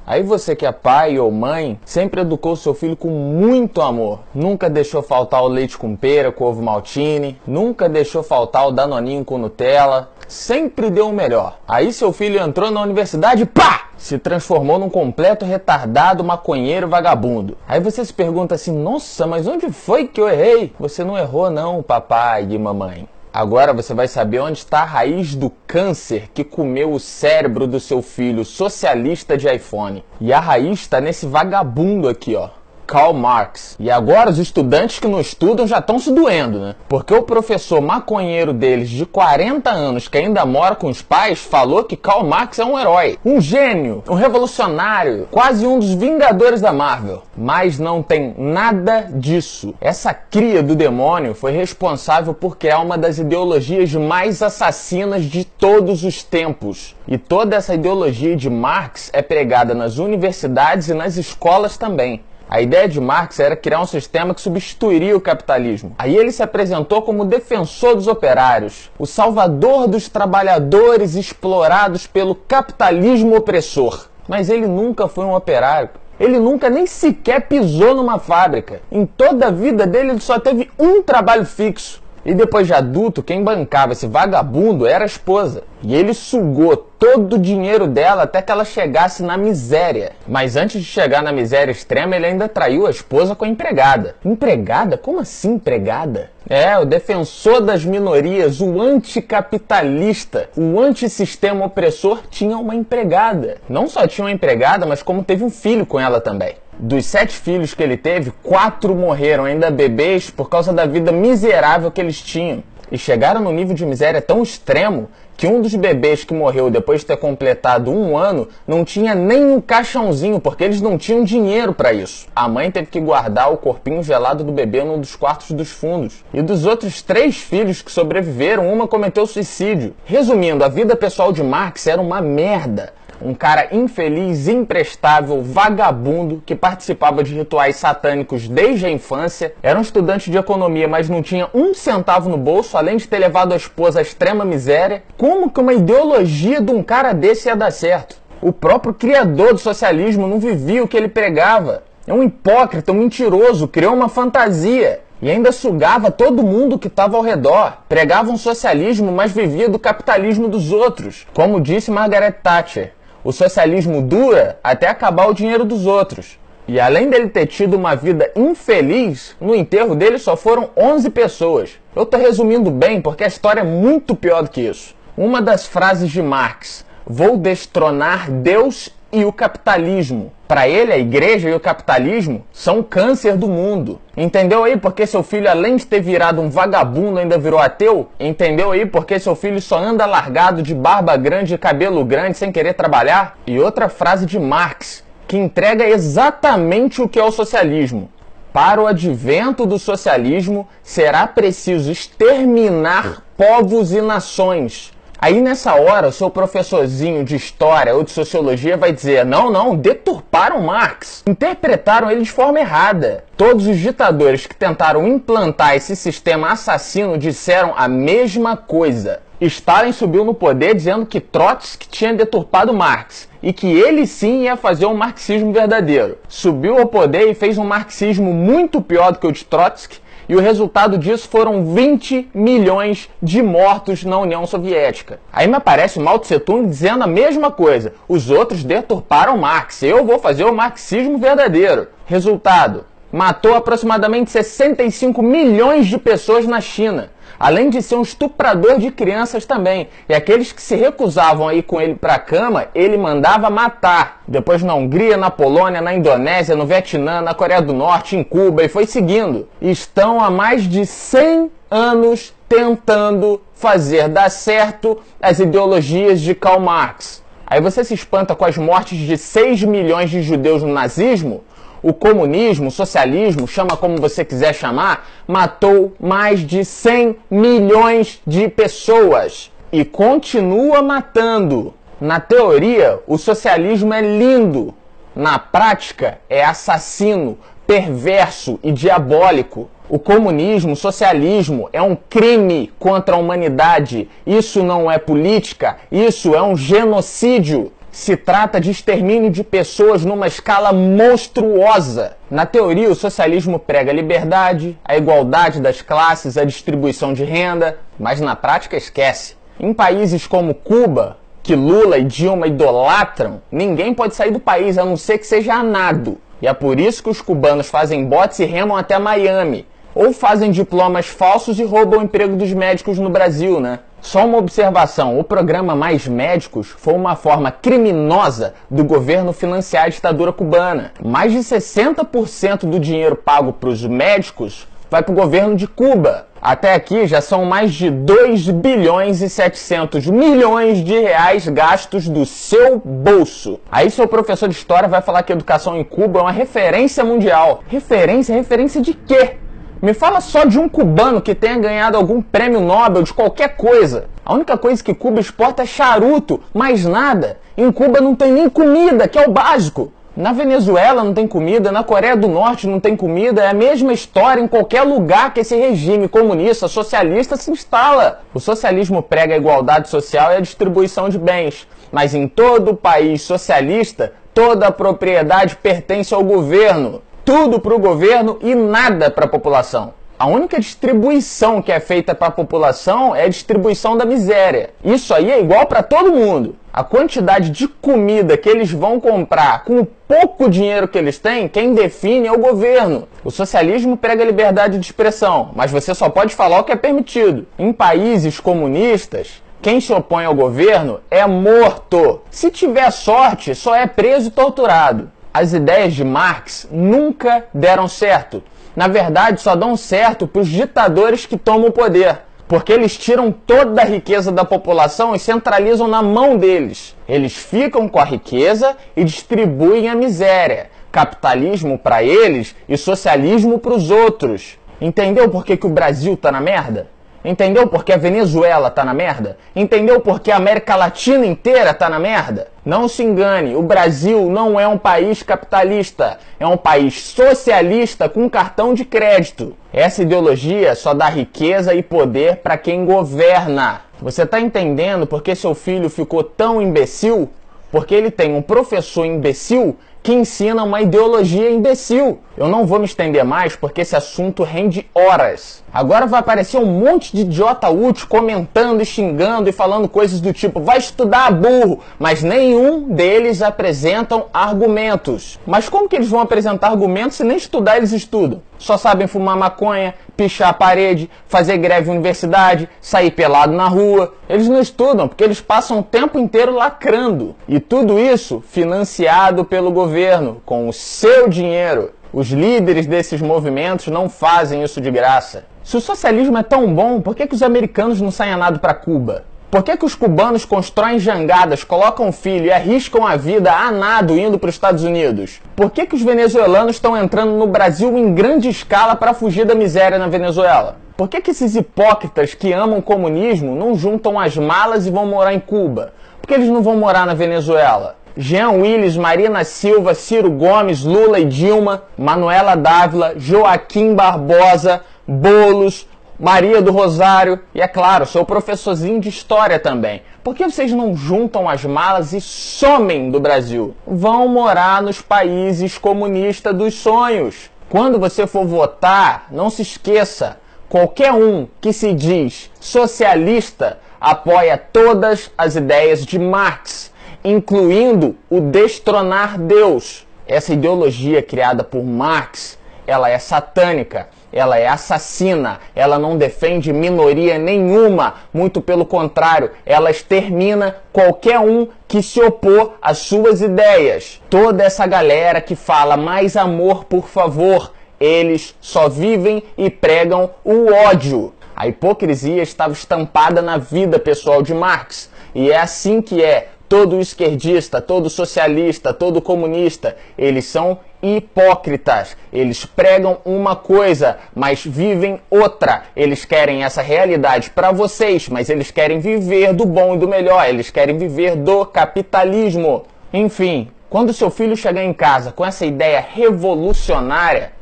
Aí você que é pai ou mãe, sempre educou seu filho com muito amor. Nunca deixou faltar o leite com pera, com ovo maltine. Nunca deixou faltar o danoninho com Nutella. Sempre deu o melhor. Aí seu filho entrou na universidade e pá! Se transformou num completo retardado, maconheiro, vagabundo. Aí você se pergunta assim, nossa, mas onde foi que eu errei? Você não errou não, papai e mamãe. Agora você vai saber onde está a raiz do câncer que comeu o cérebro do seu filho socialista de iPhone. E a raiz está nesse vagabundo aqui, ó. Karl Marx. E agora os estudantes que não estudam já estão se doendo, né? Porque o professor maconheiro deles, de 40 anos, que ainda mora com os pais, falou que Karl Marx é um herói, um gênio, um revolucionário, quase um dos Vingadores da Marvel. Mas não tem nada disso. Essa cria do demônio foi responsável por criar uma das ideologias mais assassinas de todos os tempos. E toda essa ideologia de Marx é pregada nas universidades e nas escolas também. A ideia de Marx era criar um sistema que substituiria o capitalismo. Aí ele se apresentou como defensor dos operários, o salvador dos trabalhadores explorados pelo capitalismo opressor. Mas ele nunca foi um operário. Ele nunca nem sequer pisou numa fábrica. Em toda a vida dele ele só teve um trabalho fixo. E depois de adulto, quem bancava esse vagabundo era a esposa. E ele sugou todo o dinheiro dela até que ela chegasse na miséria. Mas antes de chegar na miséria extrema, ele ainda traiu a esposa com a empregada. Empregada? Como assim empregada? É, o defensor das minorias, o anticapitalista, o antissistema opressor tinha uma empregada. Não só tinha uma empregada, mas como teve um filho com ela também. Dos 7 filhos que ele teve, 4 morreram ainda bebês por causa da vida miserável que eles tinham. E chegaram no nível de miséria tão extremo que um dos bebês que morreu depois de ter completado 1 ano não tinha nem um caixãozinho, porque eles não tinham dinheiro para isso. A mãe teve que guardar o corpinho gelado do bebê num dos quartos dos fundos. E dos outros 3 filhos que sobreviveram, uma cometeu suicídio. Resumindo, a vida pessoal de Marx era uma merda. Um cara infeliz, imprestável, vagabundo, que participava de rituais satânicos desde a infância, era um estudante de economia, mas não tinha 1 centavo no bolso, além de ter levado a esposa à extrema miséria. Como que uma ideologia de um cara desse ia dar certo? O próprio criador do socialismo não vivia o que ele pregava. É um hipócrita, um mentiroso, criou uma fantasia. E ainda sugava todo mundo que estava ao redor. Pregava um socialismo, mas vivia do capitalismo dos outros. Como disse Margaret Thatcher, o socialismo dura até acabar o dinheiro dos outros. E além dele ter tido uma vida infeliz, no enterro dele só foram 11 pessoas. Eu estou resumindo bem porque a história é muito pior do que isso. Uma das frases de Marx, vou destronar Deus e o capitalismo. Para ele, a igreja e o capitalismo são o câncer do mundo. Entendeu aí porque seu filho, além de ter virado um vagabundo, ainda virou ateu? Entendeu aí porque seu filho só anda largado de barba grande e cabelo grande sem querer trabalhar? E outra frase de Marx, que entrega exatamente o que é o socialismo. Para o advento do socialismo, será preciso exterminar povos e nações. Aí nessa hora, o seu professorzinho de história ou de sociologia vai dizer, não, deturparam Marx, interpretaram ele de forma errada. Todos os ditadores que tentaram implantar esse sistema assassino disseram a mesma coisa. Stalin subiu no poder dizendo que Trotsky tinha deturpado Marx e que ele sim ia fazer um marxismo verdadeiro. Subiu ao poder e fez um marxismo muito pior do que o de Trotsky. E o resultado disso foram 20 milhões de mortos na União Soviética. Aí me aparece o Mao Tse Tung dizendo a mesma coisa. Os outros deturparam Marx, eu vou fazer o marxismo verdadeiro. Resultado, matou aproximadamente 65 milhões de pessoas na China. Além de ser um estuprador de crianças também. E aqueles que se recusavam a ir com ele para a cama, ele mandava matar. Depois na Hungria, na Polônia, na Indonésia, no Vietnã, na Coreia do Norte, em Cuba e foi seguindo. Estão há mais de 100 anos tentando fazer dar certo as ideologias de Karl Marx. Aí você se espanta com as mortes de 6 milhões de judeus no nazismo? O comunismo, o socialismo, chama como você quiser chamar, matou mais de 100 milhões de pessoas e continua matando. Na teoria, o socialismo é lindo. Na prática, é assassino, perverso e diabólico. O comunismo, o socialismo é um crime contra a humanidade. Isso não é política, isso é um genocídio. Se trata de extermínio de pessoas numa escala monstruosa. Na teoria, o socialismo prega a liberdade, a igualdade das classes, a distribuição de renda, mas na prática esquece. Em países como Cuba, que Lula e Dilma idolatram, ninguém pode sair do país a não ser que seja a nado. E é por isso que os cubanos fazem botes e remam até Miami. Ou fazem diplomas falsos e roubam o emprego dos médicos no Brasil, né? Só uma observação, o programa Mais Médicos foi uma forma criminosa do governo financiar a ditadura cubana. Mais de 60% do dinheiro pago para os médicos vai para o governo de Cuba. Até aqui já são mais de 2 bilhões e 700 milhões de reais gastos do seu bolso. Aí seu professor de história vai falar que a educação em Cuba é uma referência mundial. Referência de quê? Me fala só de um cubano que tenha ganhado algum prêmio Nobel de qualquer coisa. A única coisa que Cuba exporta é charuto, mais nada. Em Cuba não tem nem comida, que é o básico. Na Venezuela não tem comida, na Coreia do Norte não tem comida, é a mesma história em qualquer lugar que esse regime comunista, socialista se instala. O socialismo prega a igualdade social e a distribuição de bens, mas em todo país socialista, toda a propriedade pertence ao governo. Tudo para o governo e nada para a população. A única distribuição que é feita para a população é a distribuição da miséria. Isso aí é igual para todo mundo. A quantidade de comida que eles vão comprar com o pouco dinheiro que eles têm, quem define é o governo. O socialismo prega a liberdade de expressão, mas você só pode falar o que é permitido. Em países comunistas, quem se opõe ao governo é morto. Se tiver sorte, só é preso e torturado. As ideias de Marx nunca deram certo. Na verdade, só dão certo para os ditadores que tomam o poder, porque eles tiram toda a riqueza da população e centralizam na mão deles. Eles ficam com a riqueza e distribuem a miséria. Capitalismo para eles e socialismo para os outros. Entendeu por que o Brasil tá na merda? Entendeu por que a Venezuela tá na merda? Entendeu por que a América Latina inteira tá na merda? Não se engane, o Brasil não é um país capitalista, é um país socialista com cartão de crédito. Essa ideologia só dá riqueza e poder para quem governa. Você tá entendendo por que seu filho ficou tão imbecil? Porque ele tem um professor imbecil que ensina uma ideologia imbecil. Eu não vou me estender mais porque esse assunto rende horas. Agora vai aparecer um monte de idiota útil comentando e xingando e falando coisas do tipo vai estudar, burro, mas nenhum deles apresentam argumentos. Mas como que eles vão apresentar argumentos se nem estudar eles estudam? Só sabem fumar maconha, pichar a parede, fazer greve em universidade, sair pelado na rua. Eles não estudam porque eles passam o tempo inteiro lacrando. E tudo isso financiado pelo governo, com o seu dinheiro. Os líderes desses movimentos não fazem isso de graça. Se o socialismo é tão bom, por que os americanos não saem a nado para Cuba? Por que os cubanos constroem jangadas, colocam filho e arriscam a vida a nado indo para os Estados Unidos? Por que os venezuelanos estão entrando no Brasil em grande escala para fugir da miséria na Venezuela? Por que esses hipócritas que amam o comunismo não juntam as malas e vão morar em Cuba? Por que eles não vão morar na Venezuela? Jean Willis, Marina Silva, Ciro Gomes, Lula e Dilma, Manuela Dávila, Joaquim Barbosa, Boulos, Maria do Rosário e, é claro, sou professorzinho de história também. Por que vocês não juntam as malas e somem do Brasil? Vão morar nos países comunistas dos sonhos. Quando você for votar, não se esqueça, qualquer um que se diz socialista apoia todas as ideias de Marx, incluindo o destronar Deus. Essa ideologia criada por Marx, ela é satânica, ela é assassina, ela não defende minoria nenhuma, muito pelo contrário, ela extermina qualquer um que se opor às suas ideias. Toda essa galera que fala mais amor, por favor, eles só vivem e pregam o ódio. A hipocrisia estava estampada na vida pessoal de Marx, e é assim que é. Todo esquerdista, todo socialista, todo comunista, eles são hipócritas. Eles pregam uma coisa, mas vivem outra. Eles querem essa realidade para vocês, mas eles querem viver do bom e do melhor. Eles querem viver do capitalismo. Enfim, quando seu filho chegar em casa com essa ideia revolucionária,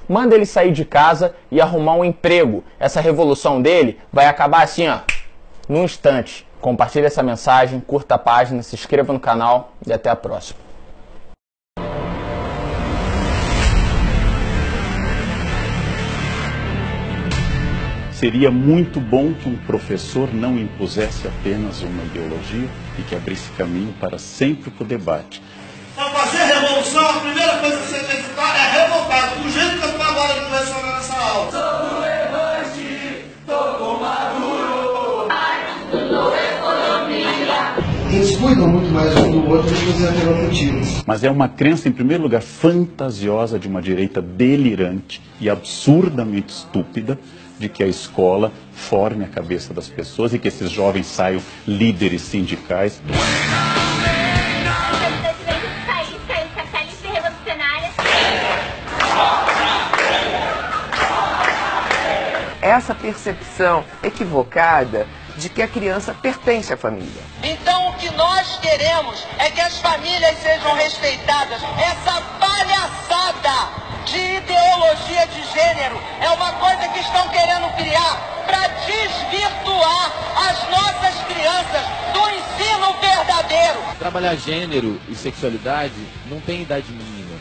manda ele sair de casa e arrumar um emprego. Essa revolução dele vai acabar assim, ó, num instante. Compartilhe essa mensagem, curta a página, se inscreva no canal e até a próxima. Seria muito bom que um professor não impusesse apenas uma ideologia e que abrisse caminho para sempre o debate. Para fazer revolução, a primeira coisa que você tem que ficar é revoltado, do jeito que eu estou agora de lecionar nessa aula. Sou levante, tô com Maduro. Eles cuidam muito mais um do outro do que os alternativos. Mas é uma crença, em primeiro lugar, fantasiosa de uma direita delirante e absurdamente estúpida de que a escola forme a cabeça das pessoas e que esses jovens saiam líderes sindicais. Essa percepção equivocada de que a criança pertence à família. Então o que nós queremos é que as famílias sejam respeitadas. Essa palhaçada de ideologia de gênero é uma coisa que estão querendo criar para desvirtuar as nossas crianças do ensino verdadeiro. Trabalhar gênero e sexualidade não tem idade mínima.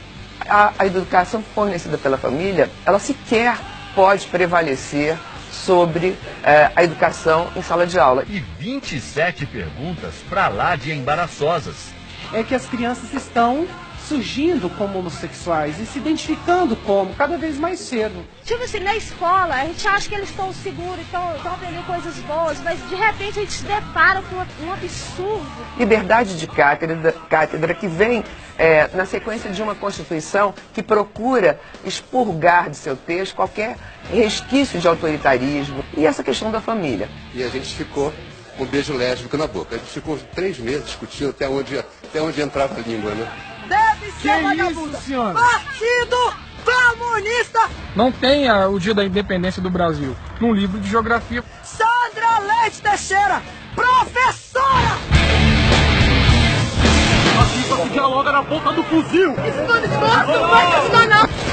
A educação fornecida pela família, ela sequer pode prevalecer sobre a educação em sala de aula. E 27 perguntas para lá de embaraçosas. É que as crianças estão surgindo como homossexuais e se identificando como cada vez mais cedo. Tipo assim, na escola, a gente acha que eles estão seguros, estão aprendendo coisas boas, mas de repente a gente se depara com um absurdo. Liberdade de cátedra que vem na sequência de uma Constituição que procura expurgar de seu texto qualquer resquício de autoritarismo. E essa questão da família. E a gente ficou com um beijo lésbico na boca. A gente ficou 3 meses discutindo até onde entrava a língua, né? Deve ser vagabunda. Partido Comunista! Não tem o Dia da Independência do Brasil num livro de geografia. Sandra Leite Teixeira, professora! Aqui só se dialoga na ponta do fuzil. Isso tudo esforço, não pode ajudar não.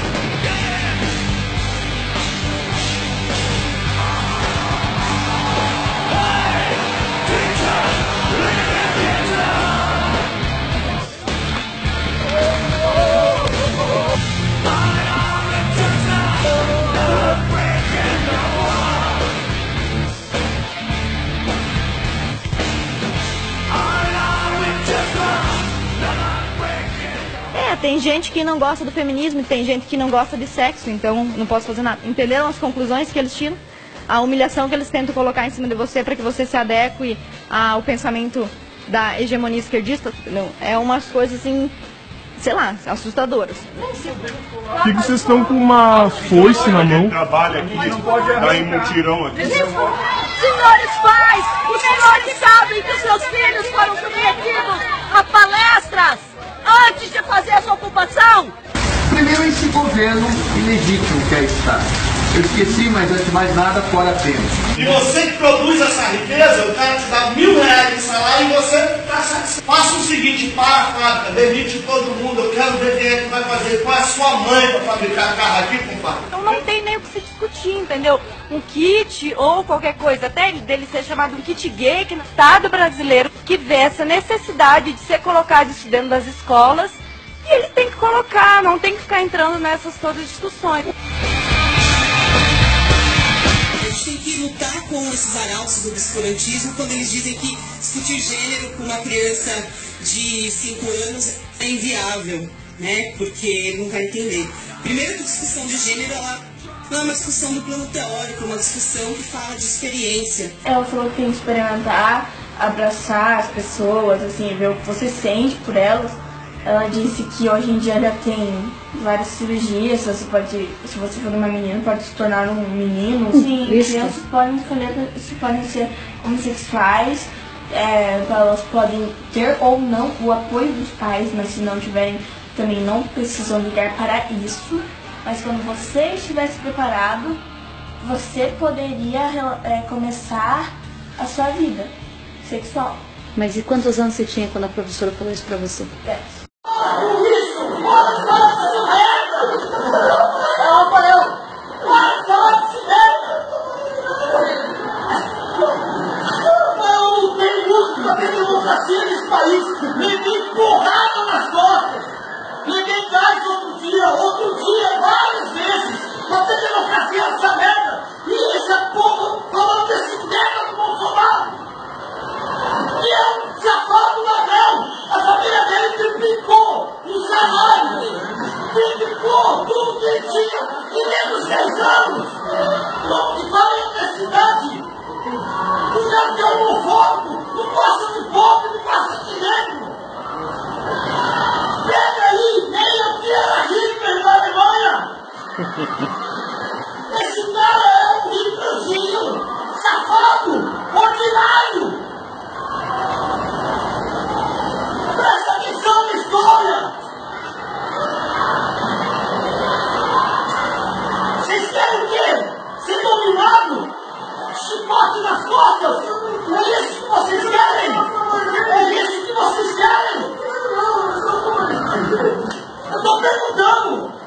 Tem gente que não gosta do feminismo, tem gente que não gosta de sexo, então não posso fazer nada. Entenderam as conclusões que eles tiram? A humilhação que eles tentam colocar em cima de você para que você se adeque ao pensamento da hegemonia esquerdista? Não, é umas coisas assim, sei lá, assustadoras. Por que vocês estão com uma foice na mão? Trabalha aqui, tá em mutirão aqui. Senhores pais, os senhores sabem que os seus filhos foram submetidos a palestras antes de fazer a sua ocupação? Primeiro esse governo ilegítimo que aí está. Eu esqueci, mas antes de mais nada, fora tempo. E você que produz essa riqueza, eu quero te dar R$1.000 de salário e você está satisfeito. Faça o seguinte, para a fábrica, demite todo mundo, eu quero ver quem é que vai fazer, qual é a sua mãe para fabricar carro aqui, compadre. Então não tem nem o que se discutir, entendeu? Um kit ou qualquer coisa, até dele ser chamado um kit gay, que no Estado brasileiro que vê essa necessidade de ser colocado isso dentro das escolas, e ele tem que colocar, não tem que ficar entrando nessas todas discussões. A gente tem que lutar com esses arautos do obscurantismo quando eles dizem que discutir gênero com uma criança de 5 anos é inviável, né? Porque ele não vai entender. Primeiro que a discussão de gênero, ela não é uma discussão do plano teórico, é uma discussão que fala de experiência. Ela falou que tem que experimentar, abraçar as pessoas, assim, ver o que você sente por elas. Ela disse que hoje em dia já tem várias cirurgias, você pode, se você for uma menina, pode se tornar um menino. Sim, crianças podem escolher se podem ser homossexuais, elas podem ter ou não o apoio dos pais, mas se não tiverem, também não precisam ligar para isso. Mas quando você estivesse preparado, você poderia começar a sua vida sexual. Mas e quantos anos você tinha quando a professora falou isso pra você? 10. Não tem outro dia, várias vezes, pra ter democracia nessa merda. E esse é povo falando desse merda do Bolsonaro. Que é um safado ladrão. A família dele triplicou os salários. Triplicou tudo que ele tinha em menos de 10 anos. Como que vai a universidade? O cara que é homofóbico, não gosta de pobre, não gosta de negro. Pega aí, meia que era Hitler na Alemanha. Esse cara é um Hitlerzinho, safado, ordinário. Presta atenção na história. Vocês querem o quê? Ser dominado? Chicote nas costas? É isso que vocês querem? É isso que vocês querem? Eu estou perguntando.